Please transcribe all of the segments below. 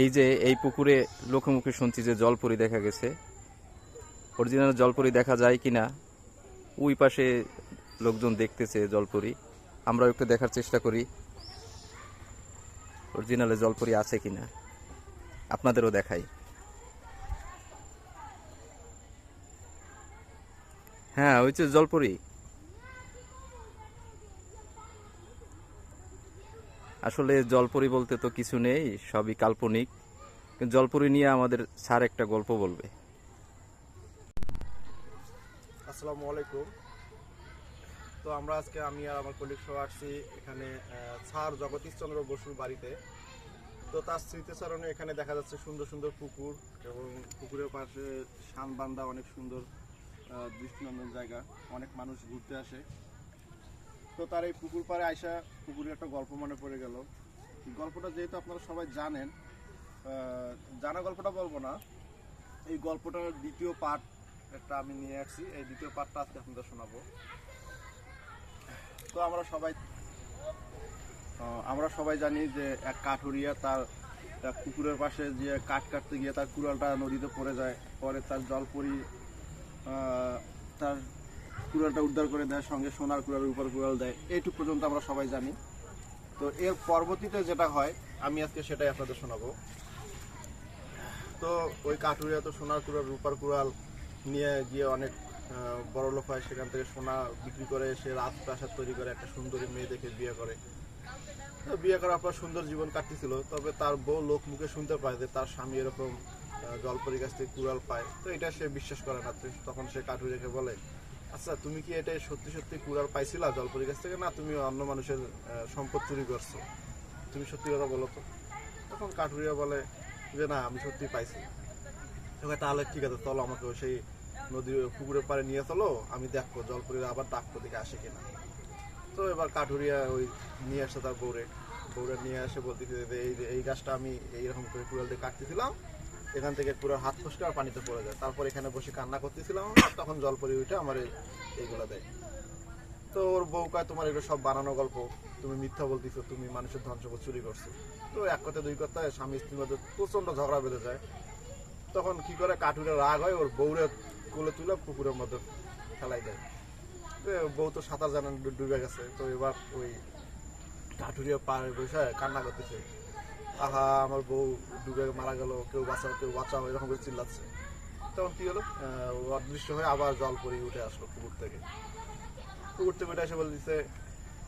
এই যে এই পুকুরে লোকে মুখে শুনছি যে জলপরি দেখা গেছে, অরিজিনাল জলপরি দেখা যায় কিনা ওই পাশে লোকজন দেখতেছে জলপরি। আমরা একটু দেখার চেষ্টা করি অরিজিনালে জলপরি আছে কিনা, আপনাদেরও দেখাই। হ্যাঁ, ওই যে জলপরি। আসলে জলপরি বলতে তো কিছু নেই, সবই কাল্পনিক। কিন্তু জলপরি নিয়ে আমাদের স্যার একটা গল্প বলবে। আসসালামু আলাইকুম। তো আমরা আজকে আমি আর আমার কলিগ সহ আসছি এখানে স্যার জগদীশচন্দ্র বসুর বাড়িতে। তো তার স্মৃতিচারণে এখানে দেখা যাচ্ছে সুন্দর সুন্দর পুকুর এবং পুকুরের পাশে শানবান্ধা অনেক সুন্দর দৃষ্টিনন্দন জায়গা, অনেক মানুষ ঘুরতে আসে। তো তার এই পুকুর পাড়ে আইসা পুকুরের একটা গল্প মনে পড়ে গেল। গল্পটা যেহেতু আপনারা সবাই জানেন, জানা গল্পটা বলবো না, এই গল্পটার দ্বিতীয় পার্ট একটা আমি নিয়ে আসছি। এই দ্বিতীয় পার্টটা আজকে আপনাদের শোনাবো। তো আমরা সবাই জানি যে এক কাঠুরিয়া তার পুকুরের পাশে যে কাঠ কাটতে গিয়ে তার কুড়ালটা নদীতে পড়ে যায়। পরে তার জলপরি তার কুড়ালটা উদ্ধার করে দেয়, সঙ্গে সোনার কুড়ালের উপর কুড়াল দেয়। এইটুকু পর্যন্ত আমরা সবাই জানি। তো এর পরবর্তীতে যেটা হয় আমি আজকে সেটাই আপনাদের শোনাবো। তো ওই কাঠুরিয়া তো সোনার কুড়াল রূপার কুড়াল নিয়ে গিয়ে অনেক বড় লোক হয়, সেখান থেকে সোনা বিক্রি করে সে রাজপ্রাসাদ তৈরি করে একটা সুন্দরী মেয়ে দেখে বিয়ে করে। বিয়ে করার পর সুন্দর জীবন কাটতেছিল। তবে তার বউ লোক মুখে শুনতে পায় যে তার স্বামী এরকম জলপরির কাছ থেকে কুড়াল পায়। তো এটা সে বিশ্বাস করে না। তখন সে কাঠুরিয়াকে বলে, আচ্ছা তুমি কি এটা সত্যি সত্যি কুড়াল পাইছিলা জলপরির কাছ থেকে, না তুমি অন্য মানুষের সম্পদ চুরি করছো, তুমি সত্যি কথা বলো তো। তখন কাঠুরিয়া বলে যে না, আমি সত্যি পাইছি। তাহলে ঠিক আছে, চলো আমাকে সেই নদীর পুকুরের পাড়ে নিয়ে চলো, আমি দেখবো জলপরির আবার ডাকবো দিকে আসে কিনা। তো এবার কাঠুরিয়া ওই নিয়ে আসে তার বউরে নিয়ে আসে, বলতেছে যে এই গাছটা আমি এইরকম করে কুড়াল দিয়ে কাটতেছিলাম, এখান থেকে পুরো হাত ফসকে আর পানিতে পড়ে যায়। তারপর এখানে বসে কান্না করতেছিলাম, তখন জলপরি উঠে আমার এইগুলা দেয়। তো ওর বউ কয়, তোমার এগুলো সব বানানো গল্প, তুমি মিথ্যা বলতেছো, তুমি মানুষের ধন সম্পদ চুরি করছো। তো এক কথা দুই কথায় স্বামী স্ত্রীর মধ্যে প্রচন্ড ঝগড়া বেঁধে যায়। তখন কি করে, কাঠুরিয়া রাগ হয়, ওর বউরে কোলে তুলে পুকুরের মধ্যে ফেলাই দেয়। বউ তো সাঁতার জানান, ডুবে গেছে। তো এবার ওই কাঠুরিয়া পাড়ে বসে কান্না করতেছে, আহা আমার বউ ডুবে মারা গেল, কেউ বাঁচাও কেউ বাঁচাও, এরকম করে চিল্লাচ্ছে। তখন কি হলো, অদৃশ্য হয়ে আবার জলপরি উঠে আসলো পুকুর থেকে উঠে এসে বলে দিচ্ছে,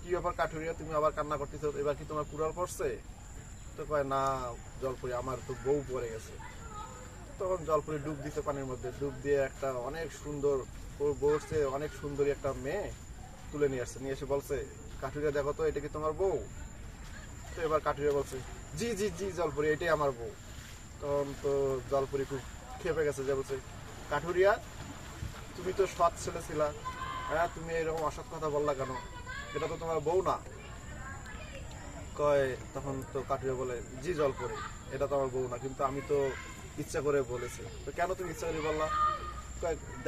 কি ব্যাপার কাঠুরিয়া, তুমি আবার কান্না করতেছো, এবার কি তোমার কুড়াল পড়ছে? তো কয়, না জলপরি, আমার তো বউ পড়ে গেছে। তখন জলপরি ডুব দিচ্ছে পানির মধ্যে, ডুব দিয়ে একটা অনেক সুন্দর, ওর বউর চেয়ে অনেক সুন্দরী একটা মেয়ে তুলে নিয়ে আসছে। নিয়ে এসে বলছে, কাঠুরিয়া দেখো তো, এটা কি তোমার বউ? তো এবার কাঠুরিয়া বলছে, জি জি জি জলপরি, এটাই আমার বউ। তখন তো জলপরি খুব খেপে গেছে, যে বলছে, কাঠুরিয়া তুমি তো সৎ ছেলে ছিলা, হ্যাঁ তুমি এরকম অসৎ কথা বললা কেন? এটা তো তোমার বউ না। কয়, তখন তো কাঠুরিয়া বলে, জি জলপরি, এটা তো আমার বউ না, কিন্তু আমি তো ইচ্ছা করে বলেছি। তো কেন তুমি ইচ্ছা করে বললা?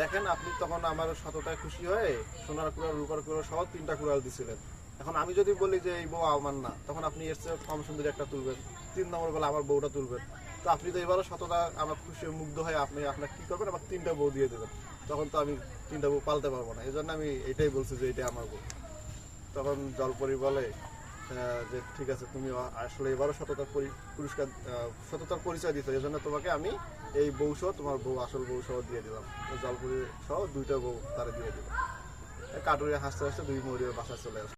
দেখেন, আপনি তখন আমার সততায় খুশি হয়ে সোনার কুড়াল রূপার কুড়াল সহ 3টা কুড়াল দিছিলেন। এখন আমি যদি বলি যে এই বউ আমার না, তখন আপনি এর চেয়ে কম সুন্দর একটা তুলবেন, 3 নম্বর বলে আমার বউটা তুলবেন। তো আপনি তো এবারও সততা আমার খুশি মুগ্ধ হয়ে আপনি আপনার কি করবেন, আমার 3টা বউ দিয়ে দেবেন। তখন তো আমি 3টা বউ পালতে পারবো না, এই জন্য আমি এটাই বলছি যে এটাই আমার বউ। তখন জলপরি বলে যে ঠিক আছে, তুমি আসলে এবারও সততার পরিচয় দিতে, এই জন্য তোমাকে আমি এই বউ সহ তোমার বউ আসল বউ সহ দিয়ে দিলাম। জলপরি সহ 2টা বউ তারা দিয়ে দিলাম। কাঠুরিয়া হাসতে হাসতে 2 মরিয়া বাসায় চলে আসে।